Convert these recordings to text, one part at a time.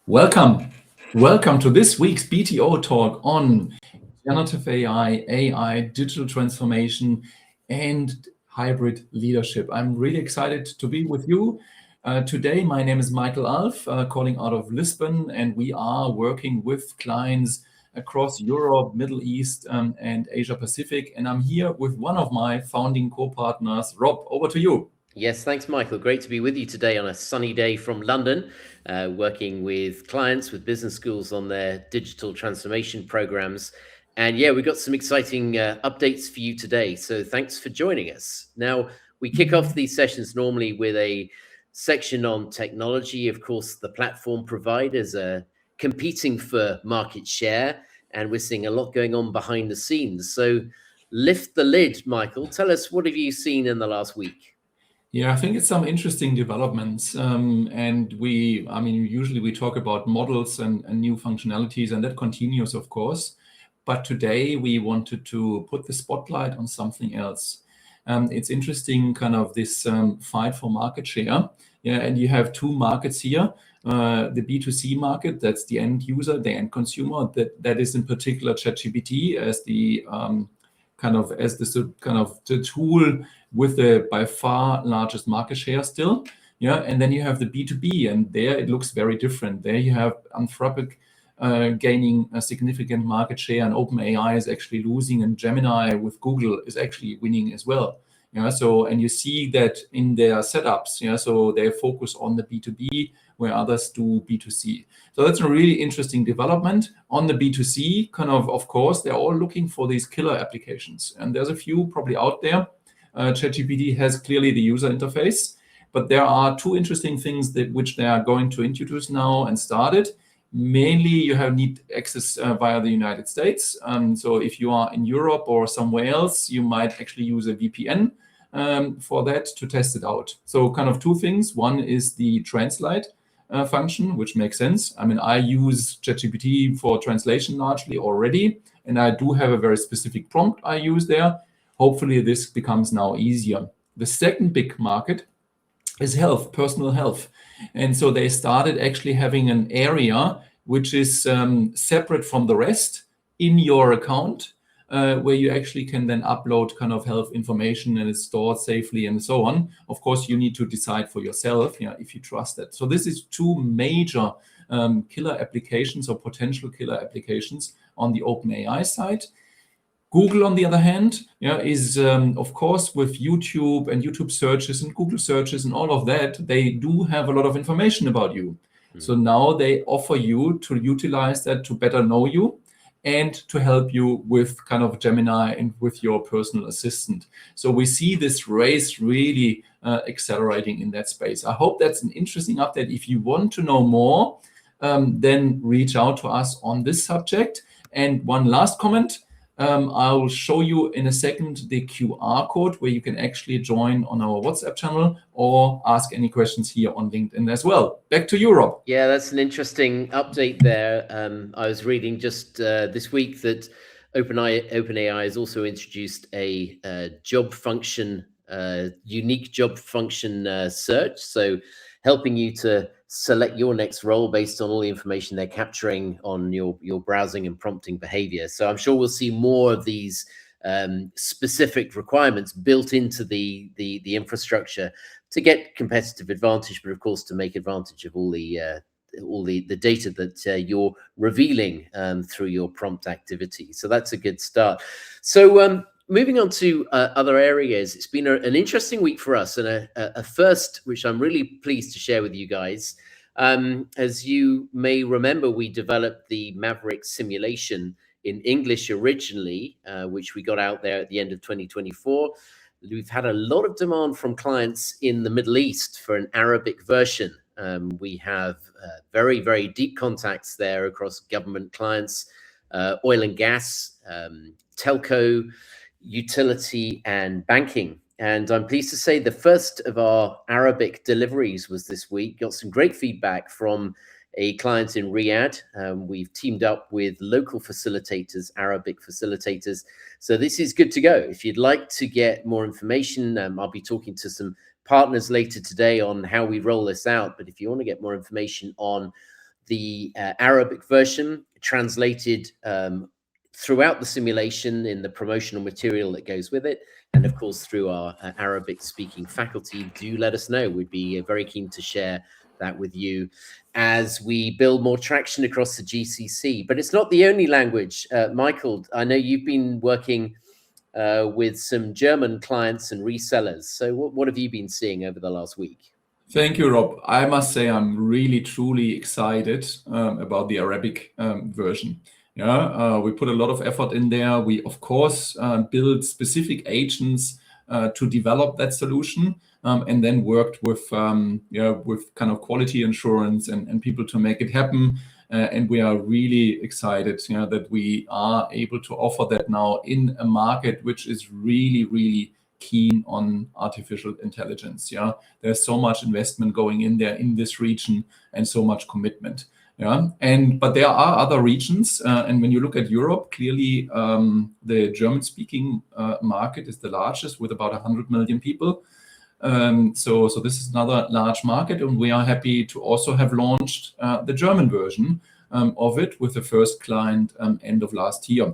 Welcome. Welcome to this week's BTO talk on generative AI, digital transformation, and hybrid leadership. I'm really excited to be with you. Today, my name is Michael Alf, calling out of Lisbon, and we are working with clients across Europe, Middle East, and Asia Pacific. And I'm here with one of my founding co-partners, Rob. Over to you. Yes, thanks, Michael. Great to be with you today on a sunny day from London, working with clients, with business schools on their digital transformation programs. And yeah, we've got some exciting updates for you today. So thanks for joining us. Now, we kick off these sessions normally with a section on technology. Of course, the platform providers are competing for market share, and we're seeing a lot going on behind the scenes. So lift the lid, Michael. Tell us, what have you seen in the last week? Yeah, I think it's some interesting developments. Usually we talk about models and new functionalities, and that continues, of course. But today we wanted to put the spotlight on something else. It's interesting, kind of this fight for market share. Yeah, and you have two markets here. The B2C market, that's the end user, the end consumer. That is in particular ChatGPT as the the tool with the by far largest market share still. Yeah, and then you have the B2B, and there it looks very different. There you have Anthropic gaining a significant market share, and OpenAI is actually losing, and Gemini with Google is actually winning as well. Yeah, so and you see that in their setups. Yeah, so they focus on the B2B where others do B2C. So that's a really interesting development. On the B2C, of course, they're all looking for these killer applications, and there's a few probably out there. ChatGPT has clearly the user interface, but there are two interesting things which they are going to introduce now and started. Mainly, you need access via the United States. So if you are in Europe or somewhere else, you might actually use a VPN for that to test it out. So two things. One is the translate function, which makes sense. I mean, I use ChatGPT for translation largely already, and I do have a very specific prompt I use there. Hopefully, this becomes now easier. The second big market is health, personal health. And so they started actually having an area which is separate from the rest in your account, where you actually can then upload health information and it's stored safely and so on. Of course, you need to decide for yourself, if you trust it. So this is two major killer applications or potential killer applications on the OpenAI side. Google, on the other hand, is of course with YouTube and YouTube searches and Google searches and all of that, they do have a lot of information about you. So now they offer you to utilize that to better know you and to help you with Gemini and with your personal assistant. So we see this race really accelerating in that space. I hope that's an interesting update. If you want to know more, then reach out to us on this subject. And one last comment. I will show you in a second the QR code where you can actually join on our WhatsApp channel or ask any questions here on LinkedIn as well. Back to you, Rob. Yeah, that's an interesting update there. I was reading just this week that OpenAI has also introduced a job function, unique job function search. So helping you to select your next role based on all the information they're capturing on your browsing and prompting behavior. So I'm sure we'll see more of these specific requirements built into the infrastructure to get competitive advantage, but of course to make advantage of all the data that you're revealing through your prompt activity. So that's a good start. So moving on to other areas, it's been an interesting week for us, and a first, which I'm really pleased to share with you guys. As you may remember, we developed the Maverick simulation in English originally, which we got out there at the end of 2024. We've had a lot of demand from clients in the Middle East for an Arabic version. We have very, very deep contacts there across government clients, oil and gas, telco, utility, and banking. And I'm pleased to say the first of our Arabic deliveries was this week. Got some great feedback from a client in Riyadh. We've teamed up with local facilitators, Arabic facilitators. So this is good to go. If you'd like to get more information, I'll be talking to some partners later today on how we roll this out. But if you want to get more information on the Arabic version translated throughout the simulation in the promotional material that goes with it. And of course, through our Arabic speaking faculty, do let us know. We'd be very keen to share that with you as we build more traction across the GCC. But it's not the only language. Michael, I know you've been working with some German clients and resellers. So what have you been seeing over the last week? Thank you, Rob. I must say I'm really, truly excited about the Arabic version. Yeah, we put a lot of effort in there. We, of course, build specific agents to develop that solution, and then worked with kind of quality assurance and people to make it happen. And we are really excited, that we are able to offer that now in a market which is really, really keen on artificial intelligence. Yeah, there's so much investment going in there in this region and so much commitment. Yeah, but there are other regions, and when you look at Europe, clearly the German-speaking market is the largest with about 100 million people. So this is another large market, and we are happy to also have launched the German version of it with the first client end of last year.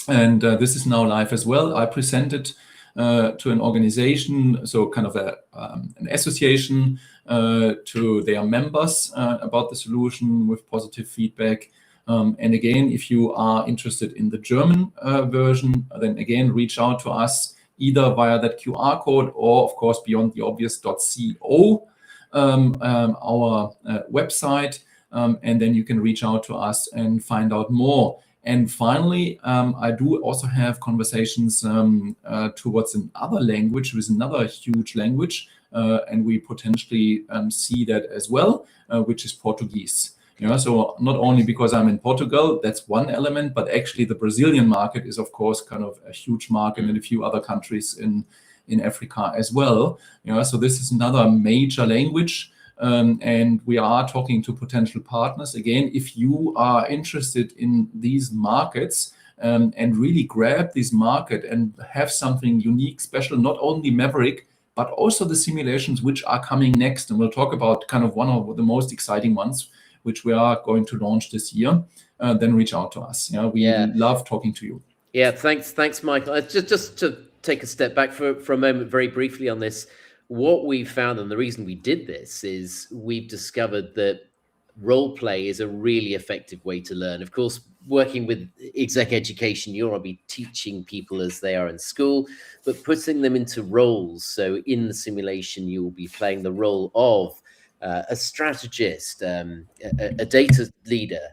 And this is now live as well. I presented to an organization, so kind of an association to their members about the solution with positive feedback. And again, if you are interested in the German version, then again, reach out to us either via that QR code or, of course, beyondtheobvious.co, our website, and then you can reach out to us and find out more. And finally, I do also have conversations towards another language, with another huge language, and we potentially see that as well, which is Portuguese. So not only because I'm in Portugal, that's one element, but actually the Brazilian market is, of course, kind of a huge market, and a few other countries in Africa as well. So this is another major language. And we are talking to potential partners. Again, if you are interested in these markets and really grab this market and have something unique, special, not only Maverick, but also the simulations which are coming next. And we'll talk about kind of one of the most exciting ones, which we are going to launch this year, then reach out to us. We love talking to you. Yeah, thanks, Michael. Just to take a step back for a moment, very briefly on this. What we found, and the reason we did this, is we've discovered that role play is a really effective way to learn. Of course, working with exec education, you'll be teaching people as they are in school, but putting them into roles. So in the simulation, you will be playing the role of a strategist, a data leader,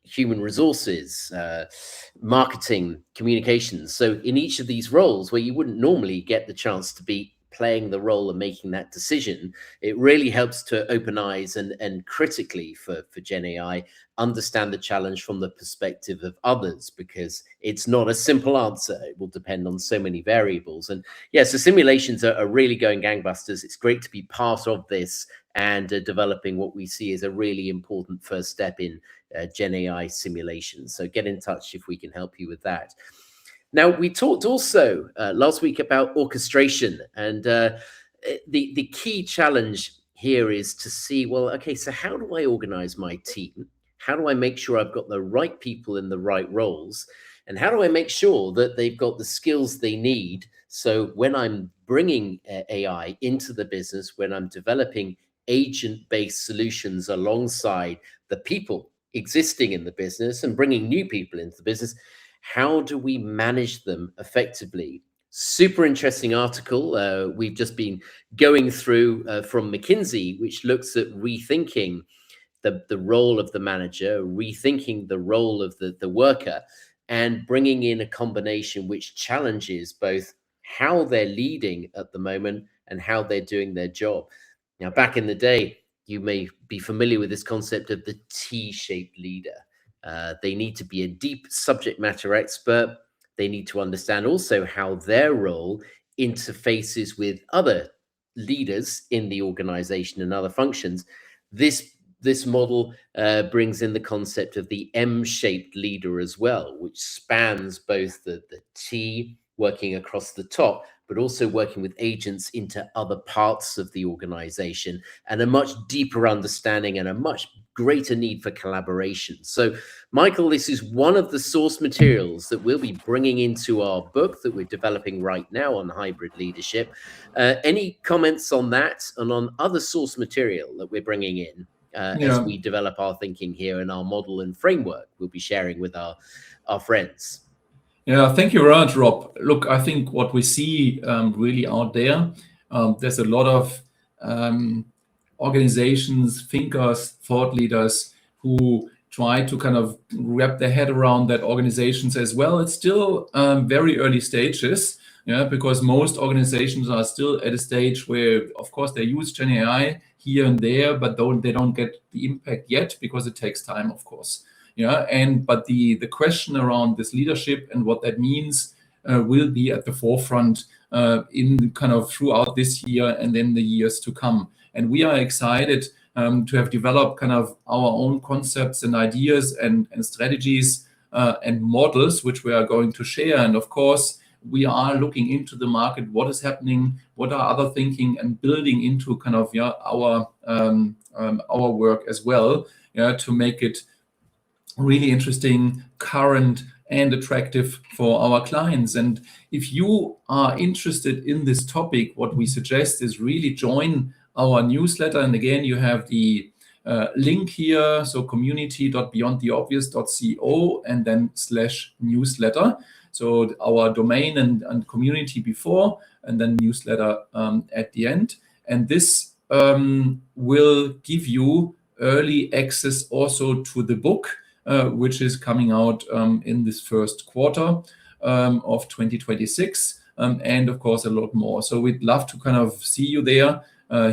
human resources, marketing, communications. So in each of these roles, where you wouldn't normally get the chance to be playing the role and making that decision, it really helps to open eyes and critically for GenAI understand the challenge from the perspective of others, because it's not a simple answer. It will depend on so many variables. And yeah, so simulations are really going gangbusters. It's great to be part of this and developing what we see as a really important first step in GenAI simulations. So get in touch if we can help you with that. Now, we talked also last week about orchestration, and the key challenge here is to see, well, okay, so how do I organize my team? How do I make sure I've got the right people in the right roles? And how do I make sure that they've got the skills they need? So when I'm bringing AI into the business, when I'm developing agent-based solutions alongside the people existing in the business and bringing new people into the business, how do we manage them effectively? Super interesting article we've just been going through from McKinsey, which looks at rethinking the role of the manager, rethinking the role of the worker, and bringing in a combination which challenges both how they're leading at the moment and how they're doing their job. Now, back in the day, you may be familiar with this concept of the T-shaped leader. They need to be a deep subject matter expert. They need to understand also how their role interfaces with other leaders in the organization and other functions. This model brings in the concept of the M-shaped leader as well, which spans both the T working across the top, but also working with agents into other parts of the organization, and a much deeper understanding and a much greater need for collaboration. So, Michael, this is one of the source materials that we'll be bringing into our book that we're developing right now on hybrid leadership. Any comments on that and on other source material that we're bringing in as we develop our thinking here and our model and framework we'll be sharing with our friends? Yeah, thank you very much, Rob. Look, I think what we see really out there, there's a lot of organizations, thinkers, thought leaders who try to kind of wrap their head around that organizations as well. It's still very early stages, because most organizations are still at a stage where, of course, they use GenAI here and there, but they don't get the impact yet because it takes time, of course. But the question around this leadership and what that means will be at the forefront in kind of throughout this year and then the years to come. And we are excited to have developed kind of our own concepts and ideas and strategies and models, which we are going to share. And of course, we are looking into the market, what is happening, what are other thinking, and building into kind of our work as well, to make it really interesting, current, and attractive for our clients. And if you are interested in this topic, what we suggest is really join our newsletter. And again, you have the link here, so community.beyondtheobvious.co and then /newsletter. So our domain and community before, and then newsletter at the end. And this will give you early access also to the book, which is coming out in this first quarter of 2026, and of course a lot more. So we'd love to kind of see you there,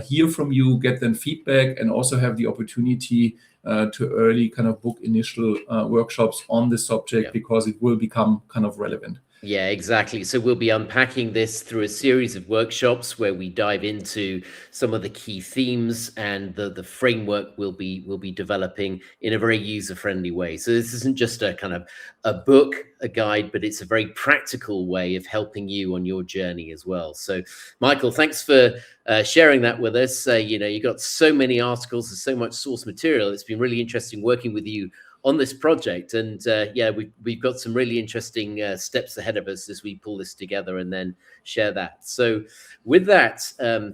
hear from you, get them feedback, and also have the opportunity to early kind of book initial workshops on this subject, because it will become kind of relevant. Yeah, exactly. So we'll be unpacking this through a series of workshops where we dive into some of the key themes and the framework we'll be developing in a very user-friendly way. So this isn't just a kind of a book, a guide, but it's a very practical way of helping you on your journey as well. So Michael, thanks for sharing that with us. You got so many articles and so much source material. It's been really interesting working with you on this project, and we've got some really interesting steps ahead of us as we pull this together and then share that. So with that,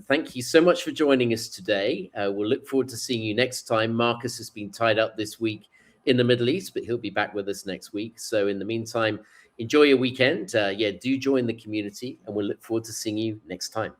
thank you so much for joining us today. We'll look forward to seeing you next time. Marcus has been tied up this week in the Middle East, but he'll be back with us next week. So in the meantime, enjoy your weekend. Do join the community, and we'll look forward to seeing you next time.